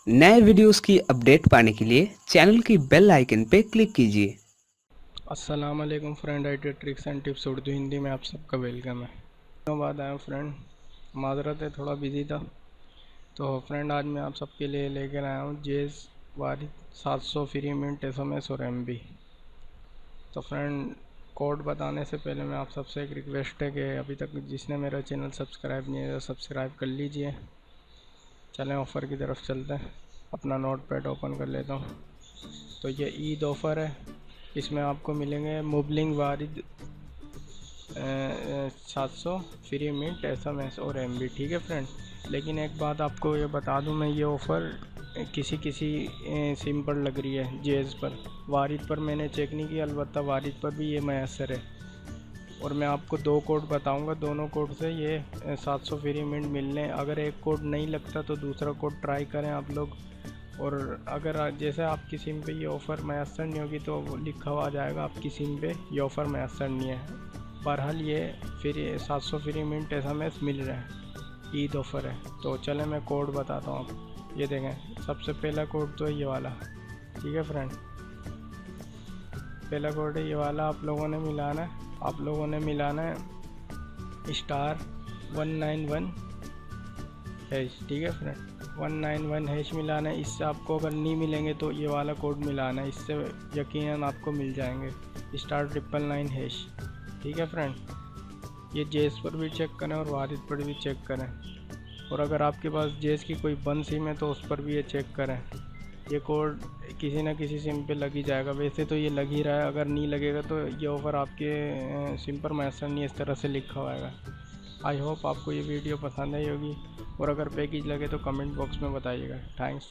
नए वीडियोस की अपडेट पाने के लिए चैनल की बेल आइकन पे क्लिक कीजिए। अस्सलाम वालेकुम friend, IT tricks and tips Urdu Hindi में आप सबका वेलकम है। दिनों बाद आया फ्रेंड, माजरत है थोड़ा बिजी था। तो फ्रेंड आज मैं आप सबके लिए लेकर आया हूँ जेज वारिद 700 फ्री मिनट SMS और MB। तो फ्रेंड कोड बताने से पहले मैं आप सबसे एक रिक्वेस्ट है कि अभी तक जिसने मेरा चैनल सब्सक्राइब नहीं है सब्सक्राइब कर लीजिए। चलें ऑफ़र की तरफ चलते हैं। अपना नोट पैड ओपन कर लेता हूँ। तो ये ईद ऑफ़र है, इसमें आपको मिलेंगे मुबलिंग वारिद 700 फ्री मिनट SMS और MB। ठीक है फ्रेंड, लेकिन एक बात आपको ये बता दूं, मैं ये ऑफ़र किसी किसी सिम पर लग रही है, जेज़ पर। वारिद पर मैंने चेक नहीं किया, अलबत्ता वारिद पर भी ये मैसर है। और मैं आपको दो कोड बताऊंगा, दोनों कोड से ये 700 फ्री मिनट मिलने। अगर एक कोड नहीं लगता तो दूसरा कोड ट्राई करें आप लोग। और अगर जैसे आपकी सिम पे ये ऑफ़र मैसर नहीं होगी तो लिखा हुआ आ जाएगा आपकी सिम पे ये ऑफ़र मैसर नहीं है। बहरहाल ये फिर 700 फ्री मिनट SMS मिल रहा है, ईद ऑफ़र है। तो चलें मैं कोड बताता हूँ आप। ये देखें, सबसे पहला कोड तो है ये वाला। ठीक है फ्रेंड, पहला कोड है ये वाला। आप लोगों ने मिलाना है *191#। ठीक है फ्रेंड, 191# मिलाना है। इससे आपको अगर नहीं मिलेंगे तो ये वाला कोड मिलाना है, इससे यकीनन आपको मिल जाएंगे *999#। ठीक है फ्रेंड, ये जेस पर भी चेक करें और वारिद पर भी चेक करें। और अगर आपके पास जेस की कोई बंद सिम है तो उस पर भी ये चेक करें। ये कोड किसी ना किसी सिम पे लग ही जाएगा। वैसे तो ये लग ही रहा है, अगर नहीं लगेगा तो ये ऑफ़र आपके सिम पर मैसेज नहीं इस तरह से लिखा हुआ है। आई होप आपको ये वीडियो पसंद आई होगी, और अगर पैकेज लगे तो कमेंट बॉक्स में बताइएगा। Thanks for